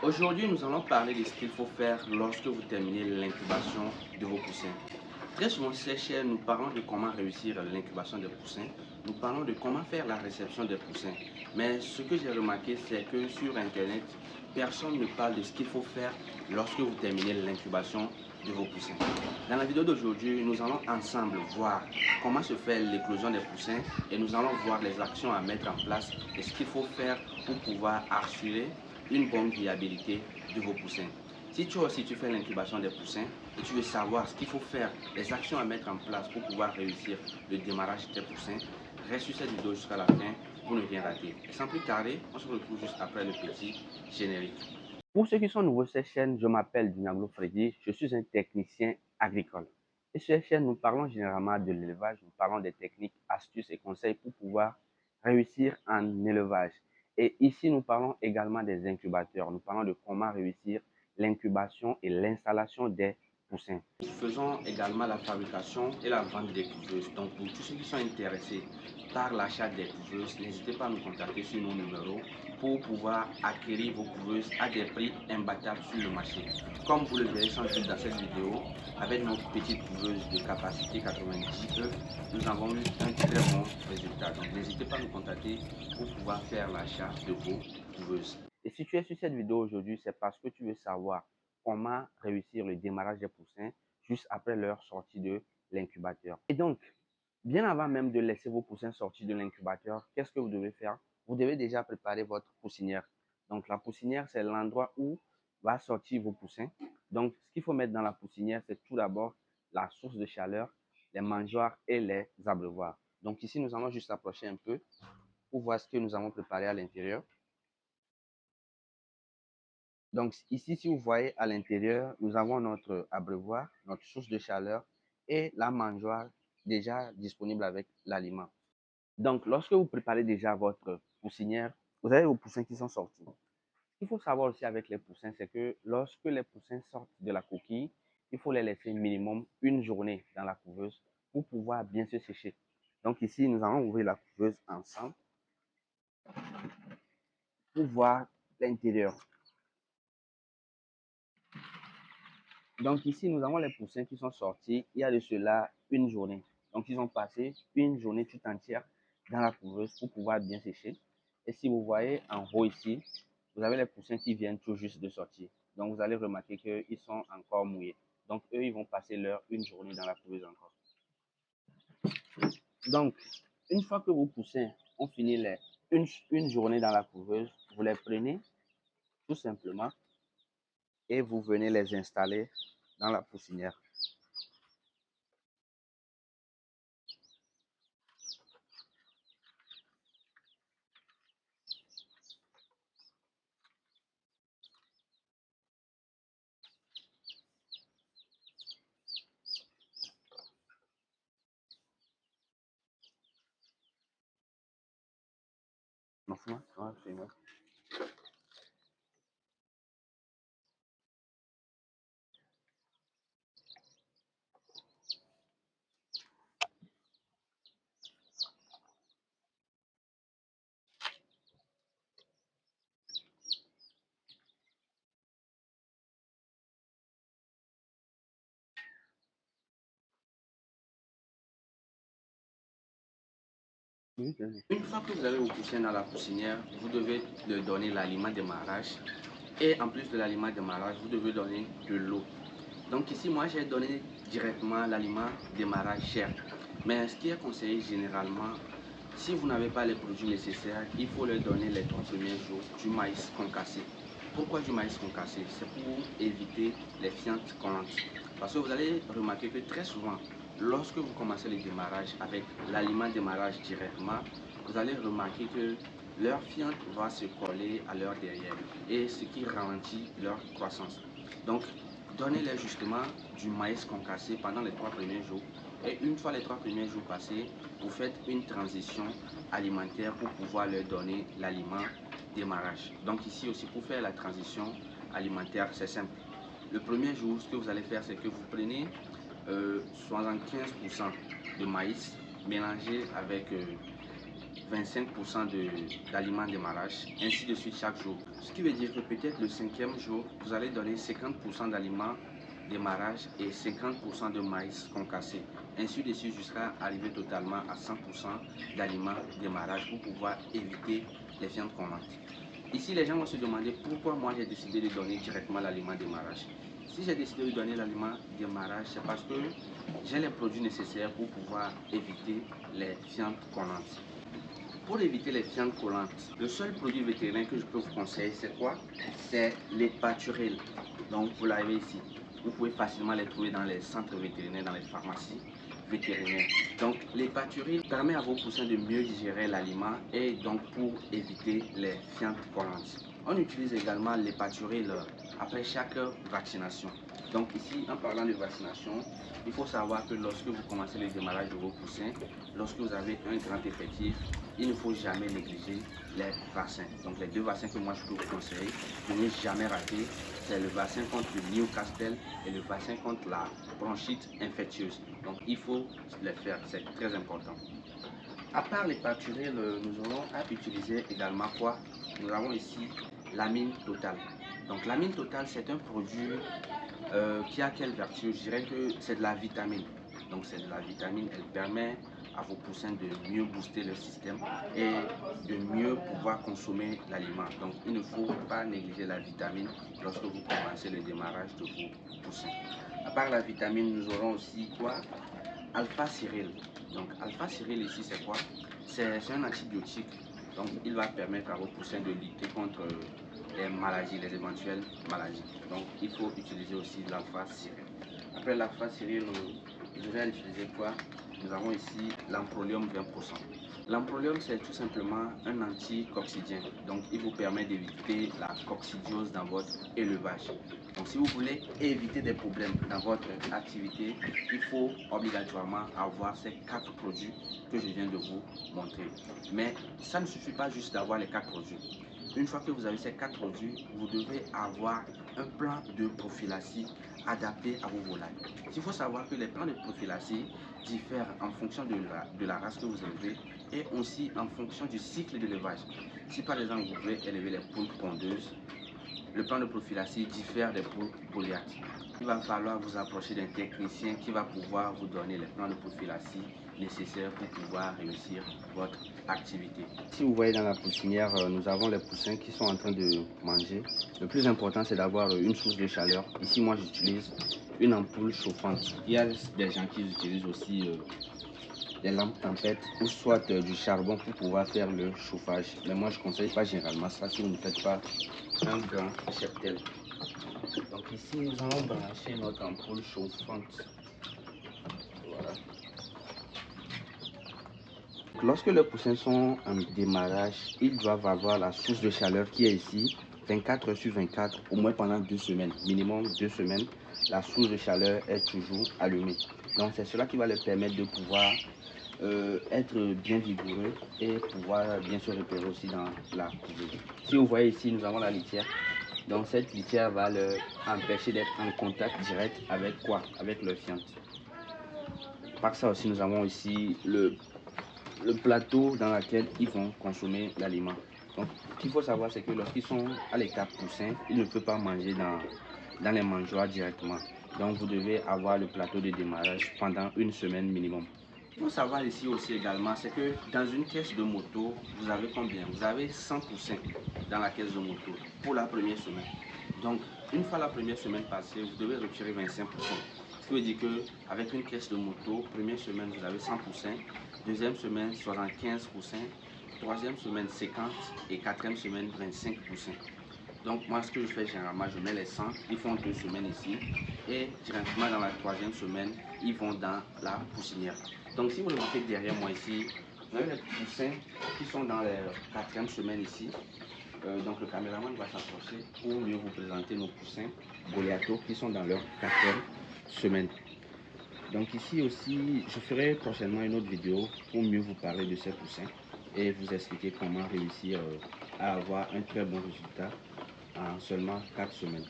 Aujourd'hui, nous allons parler de ce qu'il faut faire lorsque vous terminez l'incubation de vos poussins. Très souvent, ces chers, nous parlons de comment réussir l'incubation des poussins. Nous parlons de comment faire la réception des poussins. Mais ce que j'ai remarqué, c'est que sur Internet, personne ne parle de ce qu'il faut faire lorsque vous terminez l'incubation de vos poussins. Dans la vidéo d'aujourd'hui, nous allons ensemble voir comment se fait l'éclosion des poussins et nous allons voir les actions à mettre en place et ce qu'il faut faire pour pouvoir assurer une bonne viabilité de vos poussins. Si toi aussi tu fais l'incubation des poussins et tu veux savoir ce qu'il faut faire, les actions à mettre en place pour pouvoir réussir le démarrage de tes poussins, reste sur cette vidéo jusqu'à la fin pour ne rien rater. Et sans plus tarder, on se retrouve juste après le petit générique. Pour ceux qui sont nouveaux sur cette chaîne, je m'appelle Dinaglo Freddy, je suis un technicien agricole. Et sur cette chaîne, nous parlons généralement de l'élevage, nous parlons des techniques, astuces et conseils pour pouvoir réussir en élevage. Et ici, nous parlons également des incubateurs. Nous parlons de comment réussir l'incubation et l'installation des poussins. Nous faisons également la fabrication et la vente des couveuses. Donc, pour tous ceux qui sont intéressés par l'achat des couveuses, n'hésitez pas à nous contacter sur nos numéros pour pouvoir acquérir vos couveuses à des prix imbattables sur le marché. Comme vous le verrez sans doute dans cette vidéo, avec nos petites couveuses de capacité 90 E, nous avons eu un très bon résultat. Donc n'hésitez pas à nous contacter pour pouvoir faire l'achat de vos couveuses. Et si tu es sur cette vidéo aujourd'hui, c'est parce que tu veux savoir comment réussir le démarrage des poussins juste après leur sortie de l'incubateur. Et donc, bien avant même de laisser vos poussins sortir de l'incubateur, qu'est-ce que vous devez faire? Vous devez déjà préparer votre poussinière. Donc, la poussinière, c'est l'endroit où va sortir vos poussins. Donc, ce qu'il faut mettre dans la poussinière, c'est tout d'abord la source de chaleur, les mangeoires et les abreuvoirs. Donc, ici, nous allons juste approcher un peu pour voir ce que nous avons préparé à l'intérieur. Donc, ici, si vous voyez à l'intérieur, nous avons notre abreuvoir, notre source de chaleur et la mangeoire déjà disponible avec l'aliment. Donc, lorsque vous préparez déjà votre poussinière, vous avez vos poussins qui sont sortis. Ce qu'il faut savoir aussi avec les poussins, c'est que lorsque les poussins sortent de la coquille, il faut les laisser minimum une journée dans la couveuse pour pouvoir bien se sécher. Donc ici, nous allons ouvrir la couveuse ensemble pour voir l'intérieur. Donc ici, nous avons les poussins qui sont sortis il y a de cela une journée. Donc ils ont passé une journée tout entière dans la couveuse pour pouvoir bien sécher. Et si vous voyez en haut ici, vous avez les poussins qui viennent tout juste de sortir. Donc vous allez remarquer qu'ils sont encore mouillés. Donc eux, ils vont passer leur une journée dans la couveuse encore. Donc, une fois que vos poussins ont fini une journée dans la couveuse, vous les prenez tout simplement et vous venez les installer dans la poussinière. Une fois que vous avez vos poussins dans la poussinière, vous devez leur donner l'aliment de marrage. Et en plus de l'aliment de marrage, vous devez donner de l'eau. Donc ici, moi, j'ai donné directement l'aliment de marrage cher. Mais ce qui est conseillé généralement, si vous n'avez pas les produits nécessaires, il faut leur donner les 3 premiers jours du maïs concassé. Pourquoi du maïs concassé? C'est pour éviter les fientes collantes. Parce que vous allez remarquer que très souvent, lorsque vous commencez le démarrage avec l'aliment de démarrage directement, vous allez remarquer que leur fiente va se coller à leur derrière et ce qui ralentit leur croissance. Donc, donnez-leur justement du maïs concassé pendant les 3 premiers jours. Et une fois les 3 premiers jours passés, vous faites une transition alimentaire pour pouvoir leur donner l'aliment démarrage. Donc ici aussi, pour faire la transition alimentaire, c'est simple. Le premier jour, ce que vous allez faire, c'est que vous prenez 75% de maïs mélangé avec 25% d'aliments démarrage, ainsi de suite chaque jour. Ce qui veut dire que peut-être le 5e jour, vous allez donner 50% d'aliments démarrage et 50% de maïs concassé. Ainsi de suite jusqu'à arriver totalement à 100% d'aliments démarrage pour pouvoir éviter les viandes collantes. Ici, les gens vont se demander pourquoi moi j'ai décidé de donner directement l'aliment démarrage. Si j'ai décidé de donner l'aliment démarrage, c'est parce que j'ai les produits nécessaires pour pouvoir éviter les viandes collantes. Pour éviter les viandes collantes, le seul produit vétérinaire que je peux vous conseiller, c'est quoi? C'est les pâturils. Donc, vous l'avez ici. Vous pouvez facilement les trouver dans les centres vétérinaires, dans les pharmacies vétérinaires. Donc, les pâturils permettent à vos poussins de mieux digérer l'aliment et donc pour éviter les viandes collantes. On utilise également les pâturils après chaque vaccination. Donc ici, en parlant de vaccination, il faut savoir que lorsque vous commencez le démarrage de vos poussins, lorsque vous avez un grand effectif, il ne faut jamais négliger les vaccins. Donc les 2 vaccins que moi je peux vous conseiller de ne jamais rater, c'est le vaccin contre le Newcastle et le vaccin contre la bronchite infectieuse. Donc il faut les faire, c'est très important. À part les pâturils, nous aurons à utiliser également quoi? Nous avons ici l'amine totale. Donc l'amine totale, c'est un produit qui a quelle vertu? Je dirais que c'est de la vitamine. Donc c'est de la vitamine, elle permet à vos poussins de mieux booster le système et de mieux pouvoir consommer l'aliment. Donc il ne faut pas négliger la vitamine lorsque vous commencez le démarrage de vos poussins. À part la vitamine, nous aurons aussi quoi? Alpha-Cyril. Donc Alpha-Cyril ici c'est quoi? C'est un antibiotique. Donc il va permettre à vos poussins de lutter contre les maladies, les éventuelles maladies. Donc il faut utiliser aussi l'alpha-Cyril. Après l'alpha-Cyril, nous allons utiliser quoi? Nous avons ici l'amprolium 20%. L'amprolium, c'est tout simplement un anti-coccidien. Donc, il vous permet d'éviter la coccidiose dans votre élevage. Donc, si vous voulez éviter des problèmes dans votre activité, il faut obligatoirement avoir ces 4 produits que je viens de vous montrer. Mais ça ne suffit pas juste d'avoir les 4 produits. Une fois que vous avez ces 4 produits, vous devez avoir un plan de prophylaxie adapté à vos volailles. Il faut savoir que les plans de prophylaxie diffèrent en fonction de la race que vous élevez et aussi en fonction du cycle d'élevage. Si par exemple vous voulez élever les poules pondeuses, le plan de prophylaxie diffère des poules Goliath. Il va falloir vous approcher d'un technicien qui va pouvoir vous donner les plans de prophylaxie nécessaires pour pouvoir réussir votre activité. Si vous voyez dans la poussinière, nous avons les poussins qui sont en train de manger. Le plus important, c'est d'avoir une source de chaleur. Ici, moi, j'utilise une ampoule chauffante. Il y a des gens qui utilisent aussi des lampes tempête ou soit du charbon pour pouvoir faire le chauffage. Mais moi, je ne conseille pas généralement ça si vous ne faites pas un grand cheptel. Donc ici, nous allons brancher notre ampoule chauffante. Voilà. Lorsque les poussins sont en démarrage, ils doivent avoir la source de chaleur qui est ici, 24 heures sur 24, au moins pendant 2 semaines, minimum 2 semaines. La source de chaleur est toujours allumée. Donc c'est cela qui va leur permettre de pouvoir être bien vigoureux et pouvoir bien se repérer aussi dans la couvée. Si vous voyez ici, nous avons la litière. Donc cette litière va leur empêcher d'être en contact direct avec quoi? Avec leur fiente. Par ça aussi, nous avons ici le plateau dans lequel ils vont consommer l'aliment. Donc ce qu'il faut savoir, c'est que lorsqu'ils sont à l'état poussin, ils ne peuvent pas manger dans les mangeoires directement. Donc vous devez avoir le plateau de démarrage pendant 1 semaine minimum. Il faut savoir ici aussi également, c'est que dans une caisse de moto, vous avez combien? Vous avez 100 poussins dans la caisse de moto pour la première semaine. Donc, une fois la première semaine passée, vous devez retirer 25%. Ce qui veut dire qu'avec une caisse de moto, première semaine, vous avez 100 poussins, deuxième semaine, 75 poussins, troisième semaine, 50 et quatrième semaine, 25 poussins. Donc moi, ce que je fais généralement, je mets les 100, ils font 2 semaines ici et directement dans la troisième semaine, ils vont dans la poussinière. Donc si vous remarquez derrière moi ici, vous avez les poussins qui sont dans la quatrième semaine ici. Donc le caméraman va s'approcher pour mieux vous présenter nos poussins Goliato qui sont dans leur quatrième semaine. Donc ici aussi, je ferai prochainement une autre vidéo pour mieux vous parler de ces poussins et vous expliquer comment réussir à avoir un très bon résultat en seulement 4 semaines.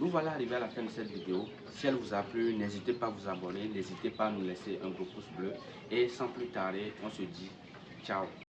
Nous voilà arrivés à la fin de cette vidéo. Si elle vous a plu, n'hésitez pas à vous abonner, n'hésitez pas à nous laisser un gros pouce bleu. Et sans plus tarder, on se dit ciao.